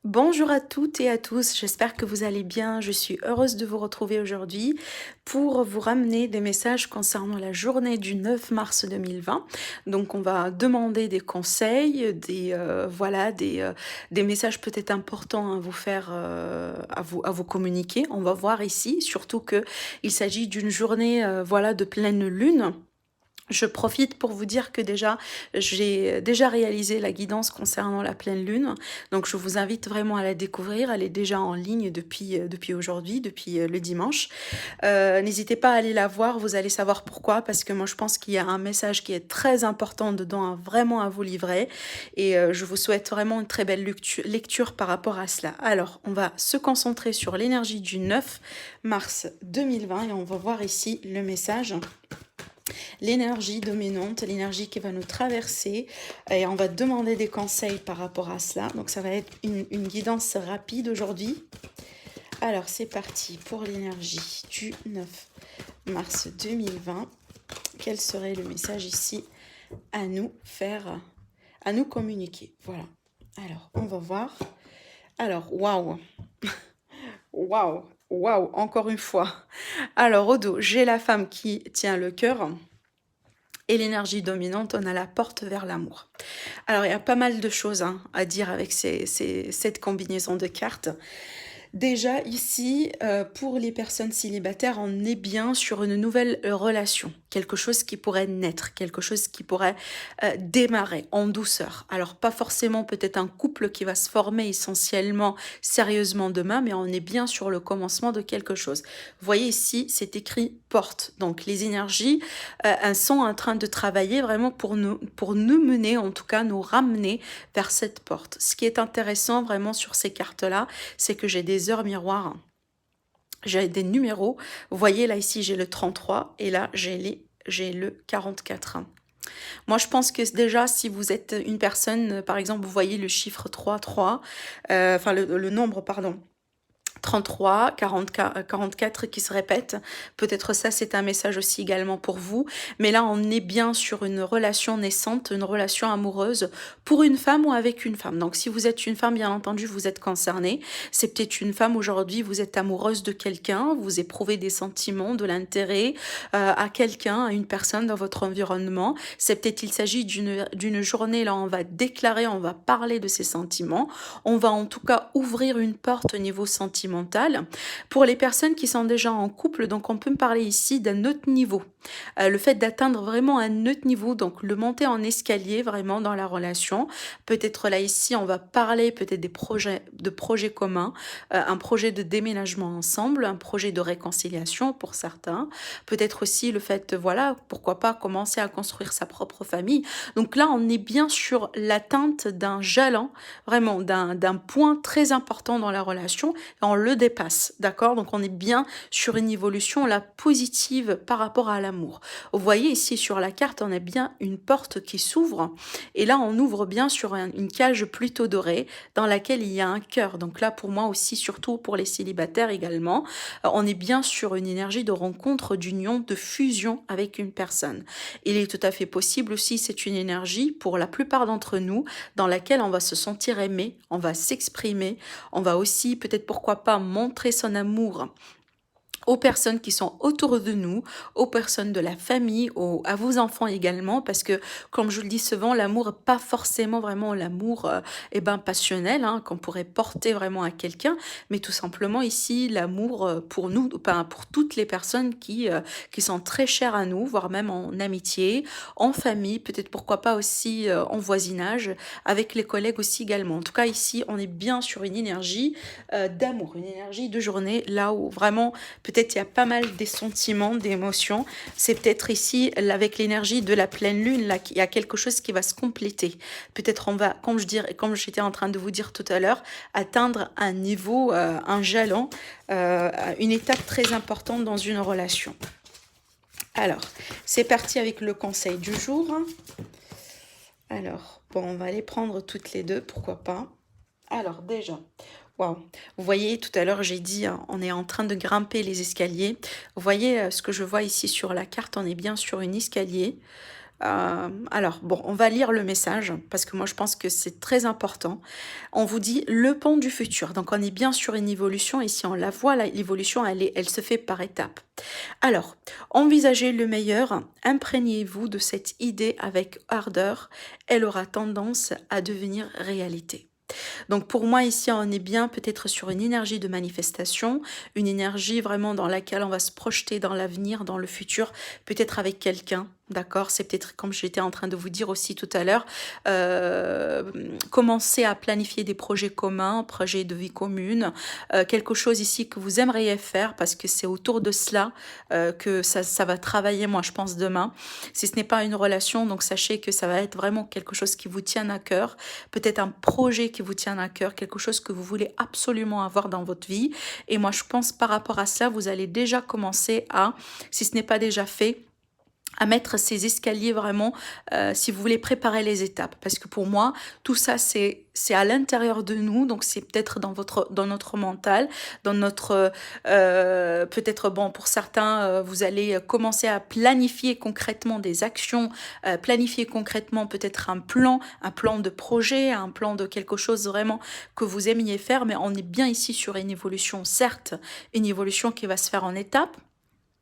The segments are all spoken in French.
Bonjour à toutes et à tous, j'espère que vous allez bien. Je suis heureuse de vous retrouver aujourd'hui pour vous ramener des messages concernant la journée du 9 mars 2020. Donc on va demander des conseils, des messages peut-être importants à vous faire, à vous communiquer. On va voir ici, surtout que il s'agit d'une journée, de pleine lune. Je profite pour vous dire que déjà, j'ai déjà réalisé la guidance concernant la pleine lune. Donc, je vous invite vraiment à la découvrir. Elle est déjà en ligne depuis aujourd'hui, depuis le dimanche. N'hésitez pas à aller la voir. Vous allez savoir pourquoi. Parce que moi, je pense qu'il y a un message qui est très important dedans, vraiment à vous livrer. Et je vous souhaite vraiment une très belle lecture par rapport à cela. Alors, on va se concentrer sur l'énergie du 9 mars 2020 et on va voir ici le message, l'énergie dominante, l'énergie qui va nous traverser, et on va demander des conseils par rapport à cela. Donc ça va être une guidance rapide aujourd'hui. Alors c'est parti pour l'énergie du 9 mars 2020. Quel serait le message ici à nous faire, à nous communiquer? Voilà. Alors on va voir. Alors waouh, waouh, waouh, encore une fois. Alors au dos, j'ai la femme qui tient le cœur. Et l'énergie dominante, on a la porte vers l'amour. Alors, il y a pas mal de choses à dire avec cette combinaison de cartes. Déjà, ici, pour les personnes célibataires, on est bien sur une nouvelle relation. Quelque chose qui pourrait naître, quelque chose qui pourrait démarrer en douceur. Alors, pas forcément peut-être un couple qui va se former essentiellement, sérieusement demain, mais on est bien sur le commencement de quelque chose. Vous voyez ici, c'est écrit porte. Donc, les énergies elles sont en train de travailler vraiment pour nous mener, en tout cas nous ramener vers cette porte. Ce qui est intéressant vraiment sur ces cartes-là, c'est que j'ai des heures miroirs, j'ai des numéros. Vous voyez là ici j'ai le 33 et là j'ai le 44. Moi, je pense que déjà, si vous êtes une personne, par exemple, vous voyez le chiffre 3, le nombre, pardon, 33, 44 qui se répètent. Peut-être ça, c'est un message aussi également pour vous. Mais là, on est bien sur une relation naissante, une relation amoureuse pour une femme ou avec une femme. Donc, si vous êtes une femme, bien entendu, vous êtes concernée. C'est peut-être une femme aujourd'hui, vous êtes amoureuse de quelqu'un, vous éprouvez des sentiments, de l'intérêt à quelqu'un, à une personne dans votre environnement. C'est peut-être, il s'agit d'une journée, là, on va déclarer, on va parler de ces sentiments. On va en tout cas ouvrir une porte au niveau sentimental. Pour les personnes qui sont déjà en couple, donc on peut me parler ici d'un autre niveau. Le fait d'atteindre vraiment un autre niveau, donc le monter en escalier vraiment dans la relation. Peut-être là ici, on va parler peut-être de projets communs, un projet de déménagement ensemble, un projet de réconciliation pour certains. Peut-être aussi le fait, voilà, pourquoi pas commencer à construire sa propre famille. Donc là, on est bien sur l'atteinte d'un jalon, vraiment d'un point très important dans la relation, et on le dépasse, d'accord? Donc on est bien sur une évolution là positive par rapport à l'amour. Vous voyez ici sur la carte, on a bien une porte qui s'ouvre, et là on ouvre bien sur une cage plutôt dorée dans laquelle il y a un cœur. Donc là pour moi aussi, surtout pour les célibataires également, on est bien sur une énergie de rencontre, d'union, de fusion avec une personne. Il est tout à fait possible aussi, c'est une énergie pour la plupart d'entre nous dans laquelle on va se sentir aimé, on va s'exprimer, on va aussi peut-être pourquoi pas montrer son amour aux personnes qui sont autour de nous, aux personnes de la famille, à vos enfants également, parce que, comme je le dis souvent, l'amour, pas forcément vraiment l'amour passionnel, qu'on pourrait porter vraiment à quelqu'un, mais tout simplement ici, l'amour pour nous, enfin, pour toutes les personnes qui sont très chères à nous, voire même en amitié, en famille, peut-être pourquoi pas aussi en voisinage, avec les collègues aussi également. En tout cas, ici, on est bien sur une énergie d'amour, une énergie de journée, là où vraiment peut-être il y a pas mal des sentiments, des émotions. C'est peut-être ici, avec l'énergie de la pleine lune, là, qu'il y a quelque chose qui va se compléter. Peut-être on va, comme j'étais en train de vous dire tout à l'heure, atteindre un niveau, un jalon, une étape très importante dans une relation. Alors, c'est parti avec le conseil du jour. Alors, bon, on va les prendre toutes les deux, pourquoi pas. Alors, déjà, waouh, vous voyez, tout à l'heure, j'ai dit, on est en train de grimper les escaliers. Vous voyez ce que je vois ici sur la carte, on est bien sur un escalier. Alors, bon, on va lire le message parce que moi, je pense que c'est très important. On vous dit le pont du futur. Donc, on est bien sur une évolution. Ici, on la voit, l'évolution, elle se fait par étapes. Alors, envisagez le meilleur. Imprégnez-vous de cette idée avec ardeur. Elle aura tendance à devenir réalité. Donc pour moi ici on est bien peut-être sur une énergie de manifestation, une énergie vraiment dans laquelle on va se projeter dans l'avenir, dans le futur, peut-être avec quelqu'un. D'accord, c'est peut-être comme j'étais en train de vous dire aussi tout à l'heure, commencer à planifier des projets communs, projets de vie commune, quelque chose ici que vous aimeriez faire parce que c'est autour de cela que ça va travailler, moi je pense demain. Si ce n'est pas une relation, donc sachez que ça va être vraiment quelque chose qui vous tient à cœur, peut-être un projet qui vous tient à cœur, quelque chose que vous voulez absolument avoir dans votre vie. Et moi, je pense par rapport à cela, vous allez déjà commencer à, si ce n'est pas déjà fait, à mettre ces escaliers vraiment, si vous voulez préparer les étapes. Parce que pour moi, tout ça, c'est à l'intérieur de nous, donc c'est peut-être dans notre mental, dans notre, peut-être, bon, pour certains, vous allez commencer à planifier concrètement des actions, planifier concrètement peut-être un plan de projet, un plan de quelque chose vraiment que vous aimiez faire, mais on est bien ici sur une évolution, certes, une évolution qui va se faire en étapes,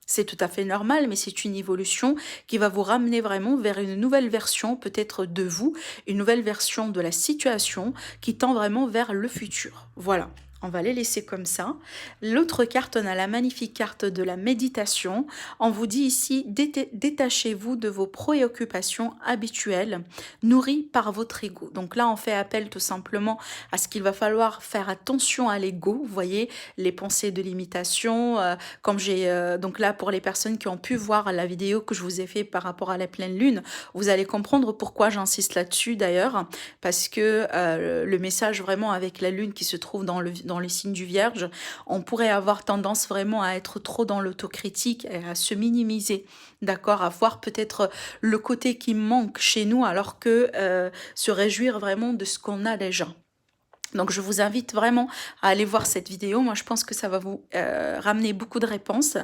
c'est tout à fait normal, mais c'est une évolution qui va vous ramener vraiment vers une nouvelle version, peut-être de vous, une nouvelle version de la situation qui tend vraiment vers le futur. Voilà. On va les laisser comme ça. L'autre carte, on a la magnifique carte de la méditation. On vous dit ici, détachez-vous de vos préoccupations habituelles, nourries par votre ego. Donc là, on fait appel tout simplement à ce qu'il va falloir faire attention à l'ego. Vous voyez, les pensées de limitation, comme j'ai donc là pour les personnes qui ont pu voir la vidéo que je vous ai fait par rapport à la pleine lune, vous allez comprendre pourquoi j'insiste là-dessus d'ailleurs, parce que le message vraiment avec la lune qui se trouve dans le signe du Vierge, on pourrait avoir tendance vraiment à être trop dans l'autocritique et à se minimiser, d'accord, à voir peut-être le côté qui manque chez nous alors que se réjouir vraiment de ce qu'on a déjà. Donc je vous invite vraiment à aller voir cette vidéo. Moi je pense que ça va vous ramener beaucoup de réponses.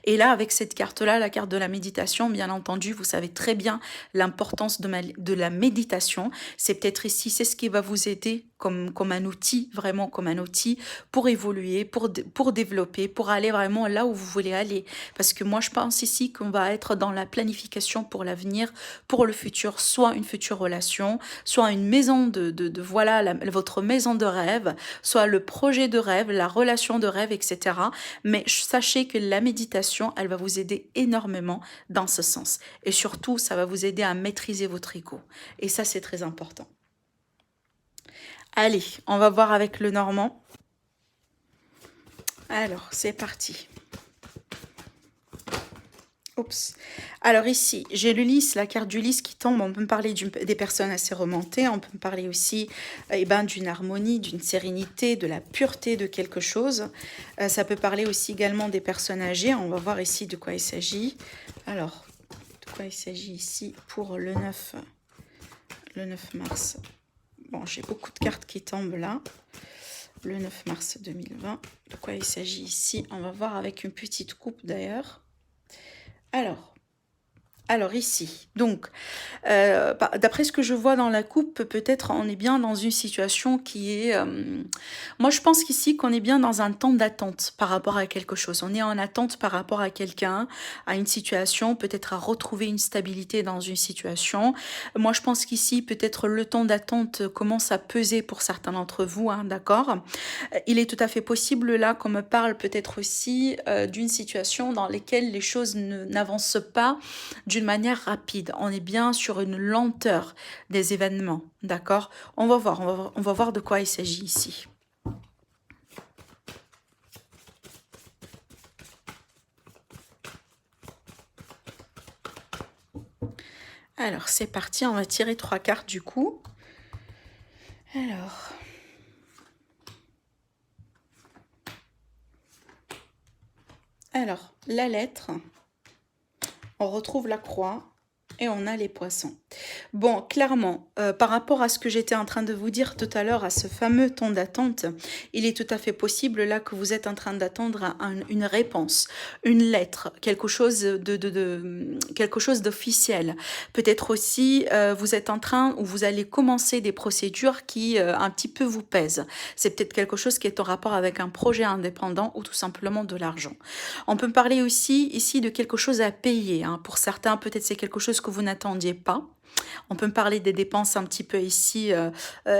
Et là avec cette carte-là, la carte de la méditation, bien entendu, vous savez très bien l'importance de la méditation. C'est peut-être ici, c'est ce qui va vous aider comme un outil, vraiment comme un outil pour évoluer, pour développer, pour aller vraiment là où vous voulez aller. Parce que moi je pense ici qu'on va être dans la planification pour l'avenir, pour le futur, soit une future relation, soit une maison voilà, votre maison de rêve, soit le projet de rêve, la relation de rêve, etc. Mais sachez que la méditation, elle va vous aider énormément dans ce sens. Et surtout, ça va vous aider à maîtriser votre ego. Et ça, c'est très important. Allez, on va voir avec le Normand. Alors, c'est parti. Oups. Alors ici, j'ai l'Ulysse, la carte d'Ulysse qui tombe. On peut me parler des personnes assez remontées. On peut me parler aussi d'une harmonie, d'une sérénité, de la pureté de quelque chose. Ça peut parler aussi également des personnes âgées. On va voir ici de quoi il s'agit. Alors, de quoi il s'agit ici pour le 9 mars. Bon, j'ai beaucoup de cartes qui tombent là. Le 9 mars 2020. De quoi il s'agit ici? On va voir avec une petite coupe d'ailleurs. Alors ici, donc, d'après ce que je vois dans la coupe, peut-être on est bien dans une situation qui est... moi, je pense qu'ici, qu'on est bien dans un temps d'attente par rapport à quelque chose. On est en attente par rapport à quelqu'un, à une situation, peut-être à retrouver une stabilité dans une situation. Moi, je pense qu'ici, peut-être le temps d'attente commence à peser pour certains d'entre vous, hein, d'accord? Il est tout à fait possible, là, qu'on me parle peut-être aussi d'une situation dans laquelle les choses n'avancent pas d'une manière rapide. On est bien sur une lenteur des événements, d'accord? On va voir de quoi il s'agit ici. Alors, c'est parti, on va tirer 3 cartes du coup. Alors, la lettre, on retrouve la croix et on a les poissons. Bon, clairement, par rapport à ce que j'étais en train de vous dire tout à l'heure, à ce fameux temps d'attente, il est tout à fait possible là que vous êtes en train d'attendre une réponse, une lettre, quelque chose quelque chose d'officiel. Peut-être aussi, vous êtes en train ou vous allez commencer des procédures qui un petit peu vous pèsent. C'est peut-être quelque chose qui est en rapport avec un projet indépendant ou tout simplement de l'argent. On peut parler aussi ici de quelque chose à payer, hein. Pour certains, peut-être c'est quelque chose que vous n'attendiez pas. On peut me parler des dépenses un petit peu ici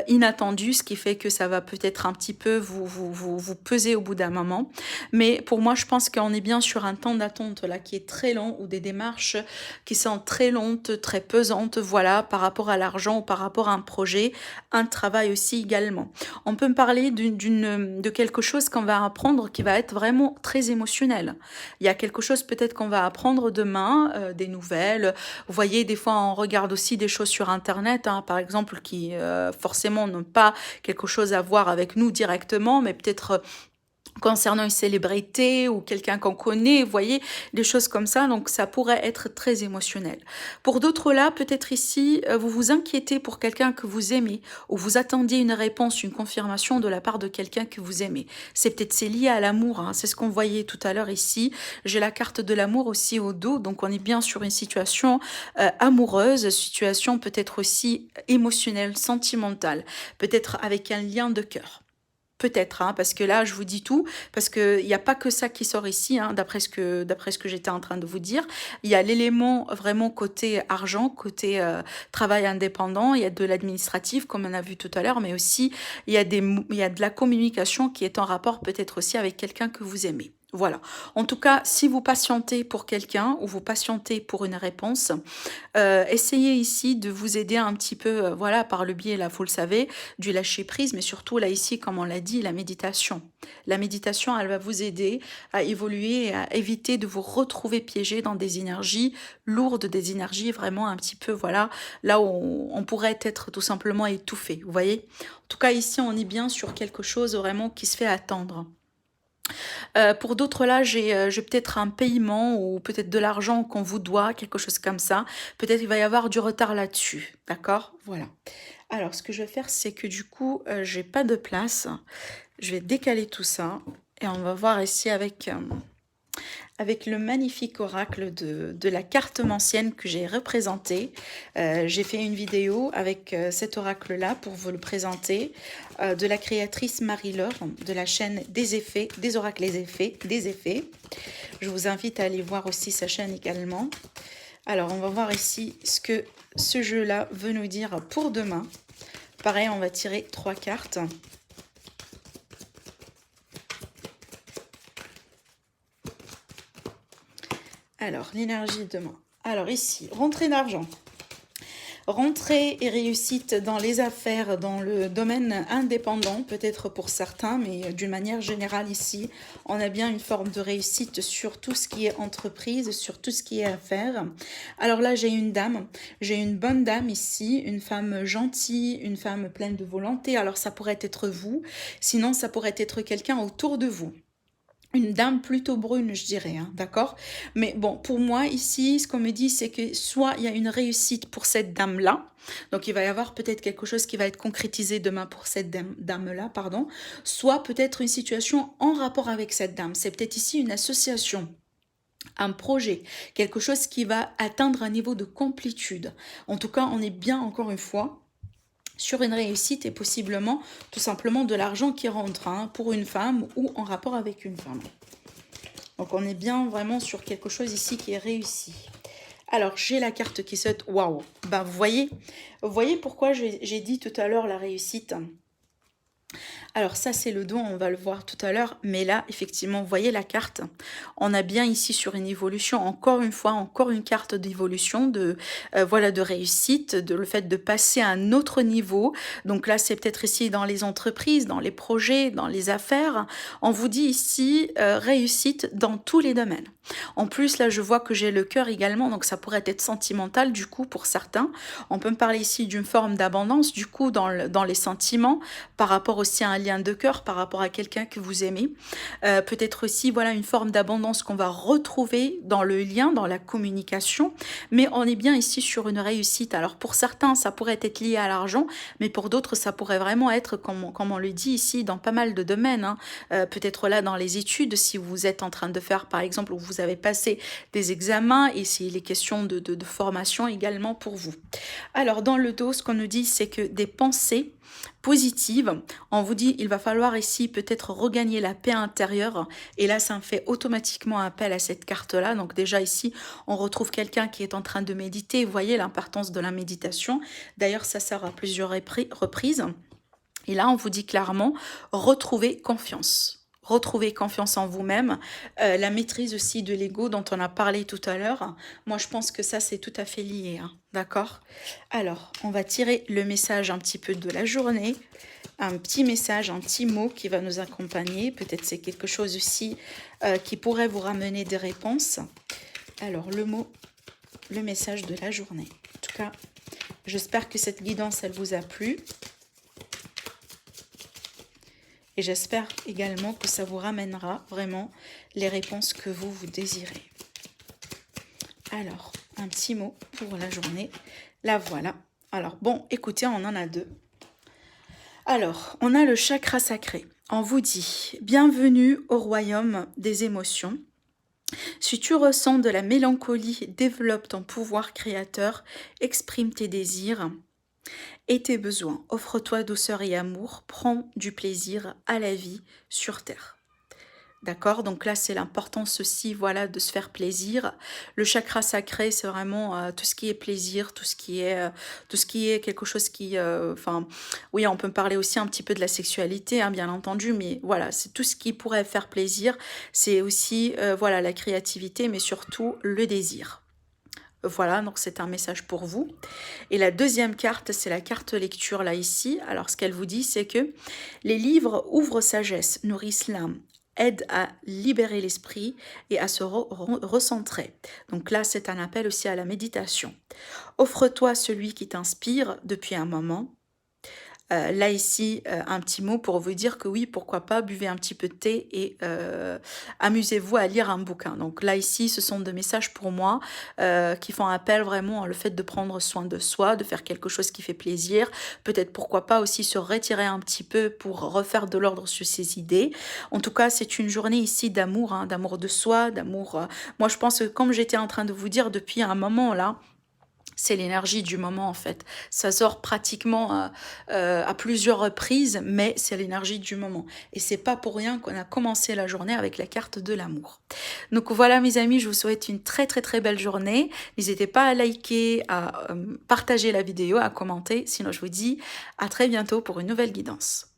inattendues, ce qui fait que ça va peut-être un petit peu vous peser au bout d'un moment. Mais pour moi, je pense qu'on est bien sur un temps d'attente là qui est très long ou des démarches qui sont très longues, très pesantes, voilà, par rapport à l'argent ou par rapport à un projet, un travail aussi également. On peut me parler de quelque chose qu'on va apprendre qui va être vraiment très émotionnel. Il y a quelque chose peut-être qu'on va apprendre demain, des nouvelles. Vous voyez, des fois, on regarde aussi des choses sur Internet, hein, par exemple, qui forcément n'ont pas quelque chose à voir avec nous directement, mais peut-être concernant une célébrité ou quelqu'un qu'on connaît, vous voyez, des choses comme ça, donc ça pourrait être très émotionnel. Pour d'autres là, peut-être ici, vous vous inquiétez pour quelqu'un que vous aimez, ou vous attendiez une réponse, une confirmation de la part de quelqu'un que vous aimez. C'est lié à l'amour, hein, c'est ce qu'on voyait tout à l'heure ici. J'ai la carte de l'amour aussi au dos, donc on est bien sur une situation amoureuse, situation peut-être aussi émotionnelle, sentimentale, peut-être avec un lien de cœur. Peut-être, hein, parce que là, je vous dis tout, parce qu'il n'y a pas que ça qui sort ici, hein, d'après ce que j'étais en train de vous dire. Il y a l'élément vraiment côté argent, côté travail indépendant, il y a de l'administratif, comme on a vu tout à l'heure, mais aussi il y a de la communication qui est en rapport peut-être aussi avec quelqu'un que vous aimez. Voilà. En tout cas, si vous patientez pour quelqu'un ou vous patientez pour une réponse, essayez ici de vous aider un petit peu, voilà, par le biais, là, vous le savez, du lâcher prise, mais surtout, là, ici, comme on l'a dit, la méditation. La méditation, elle va vous aider à évoluer et à éviter de vous retrouver piégé dans des énergies lourdes, des énergies vraiment un petit peu, voilà, là où on pourrait être tout simplement étouffé, vous voyez. En tout cas, ici, on est bien sur quelque chose vraiment qui se fait attendre. Pour d'autres, là, j'ai peut-être un paiement ou peut-être de l'argent qu'on vous doit, quelque chose comme ça. Peut-être il va y avoir du retard là-dessus, d'accord? Voilà. Alors, ce que je vais faire, c'est que du coup, j'ai pas de place. Je vais décaler tout ça et on va voir ici avec le magnifique oracle de la carte mancienne que j'ai représenté. J'ai fait une vidéo avec cet oracle-là pour vous le présenter, de la créatrice Marie-Laure, de la chaîne des effets, des oracles, les effets, des effets. Je vous invite à aller voir aussi sa chaîne également. Alors, on va voir ici ce que ce jeu-là veut nous dire pour demain. Pareil, on va tirer 3 cartes. Alors, l'énergie demain. Alors ici, rentrée d'argent. Rentrée et réussite dans les affaires, dans le domaine indépendant, peut-être pour certains, mais d'une manière générale ici, on a bien une forme de réussite sur tout ce qui est entreprise, sur tout ce qui est affaires. Alors là, j'ai une dame, j'ai une bonne dame ici, une femme gentille, une femme pleine de volonté. Alors ça pourrait être vous, sinon ça pourrait être quelqu'un autour de vous. Une dame plutôt brune, je dirais, hein, d'accord? Mais bon, pour moi, ici, ce qu'on me dit, c'est que soit il y a une réussite pour cette dame-là, donc il va y avoir peut-être quelque chose qui va être concrétisé demain pour cette dame-là, pardon, soit peut-être une situation en rapport avec cette dame. C'est peut-être ici une association, un projet, quelque chose qui va atteindre un niveau de complétude. En tout cas, on est bien, encore une fois, sur une réussite et possiblement tout simplement de l'argent qui rentre, hein, pour une femme ou en rapport avec une femme. Donc on est bien vraiment sur quelque chose ici qui est réussi. Alors j'ai la carte qui saute. Waouh. Ben vous voyez pourquoi j'ai dit tout à l'heure la réussite. Alors ça c'est le don, on va le voir tout à l'heure, mais là effectivement vous voyez la carte, on a bien ici sur une évolution, encore une fois, encore une carte d'évolution, voilà, de réussite, de le fait de passer à un autre niveau. Donc là c'est peut-être ici dans les entreprises, dans les projets, dans les affaires, on vous dit ici réussite dans tous les domaines. En plus là je vois que j'ai le cœur également, donc ça pourrait être sentimental du coup pour certains. On peut me parler ici d'une forme d'abondance du coup dans les sentiments, par rapport aussi à un lien lien de cœur par rapport à quelqu'un que vous aimez. Peut-être aussi, voilà, une forme d'abondance qu'on va retrouver dans le lien, dans la communication. Mais on est bien ici sur une réussite. Alors pour certains, ça pourrait être lié à l'argent, mais pour d'autres, ça pourrait vraiment être, comme on le dit ici, dans pas mal de domaines, hein. Peut-être là dans les études, si vous êtes en train de faire, par exemple, ou vous avez passé des examens, et s'il est question de formation également pour vous. Alors dans le dos, ce qu'on nous dit, c'est que des pensées positives, on vous dit, il va falloir ici peut-être regagner la paix intérieure, et là ça me fait automatiquement appel à cette carte-là. Donc déjà ici, on retrouve quelqu'un qui est en train de méditer. Vous voyez l'importance de la méditation. D'ailleurs, ça sert à plusieurs reprises. Et là, on vous dit clairement, retrouvez confiance. Retrouvez confiance en vous-même, la maîtrise aussi de l'ego dont on a parlé tout à l'heure. Moi, je pense que ça, c'est tout à fait lié, hein, d'accord? Alors, on va tirer le message un petit peu de la journée, un petit message, un petit mot qui va nous accompagner. Peut-être c'est quelque chose aussi qui pourrait vous ramener des réponses. Alors, le mot, le message de la journée. En tout cas, j'espère que cette guidance, elle vous a plu. Et j'espère également que ça vous ramènera vraiment les réponses que vous désirez. Alors, un petit mot pour la journée. La voilà. Alors, bon, écoutez, on en a deux. Alors, on a le chakra sacré. On vous dit, bienvenue au royaume des émotions. Si tu ressens de la mélancolie, développe ton pouvoir créateur, exprime tes désirs et tes besoins. Offre-toi douceur et amour, prends du plaisir à la vie sur Terre. D'accord? Donc là, c'est l'importance aussi, voilà, de se faire plaisir. Le chakra sacré, c'est vraiment tout ce qui est plaisir, tout ce qui est quelque chose qui... Enfin, oui, on peut parler aussi un petit peu de la sexualité, hein, bien entendu, mais voilà, c'est tout ce qui pourrait faire plaisir. C'est aussi, voilà, la créativité, mais surtout le désir. Voilà, donc c'est un message pour vous. Et la deuxième carte, c'est la carte lecture là ici. Alors ce qu'elle vous dit, c'est que les livres ouvrent sagesse, nourrissent l'âme, aident à libérer l'esprit et à se recentrer. Donc là, c'est un appel aussi à la méditation. Offre-toi celui qui t'inspire depuis un moment. Là ici, un petit mot pour vous dire que oui, pourquoi pas, buvez un petit peu de thé et amusez-vous à lire un bouquin. Donc là ici, ce sont des messages pour moi qui font appel vraiment à le fait de prendre soin de soi, de faire quelque chose qui fait plaisir. Peut-être pourquoi pas aussi se retirer un petit peu pour refaire de l'ordre sur ses idées. En tout cas, c'est une journée ici d'amour, hein, d'amour de soi, d'amour... moi, je pense que comme j'étais en train de vous dire depuis un moment là, c'est l'énergie du moment en fait. Ça sort pratiquement à plusieurs reprises, mais c'est l'énergie du moment. Et c'est pas pour rien qu'on a commencé la journée avec la carte de l'amour. Donc voilà mes amis, je vous souhaite une très très très belle journée. N'hésitez pas à liker, à partager la vidéo, à commenter. Sinon je vous dis à très bientôt pour une nouvelle guidance.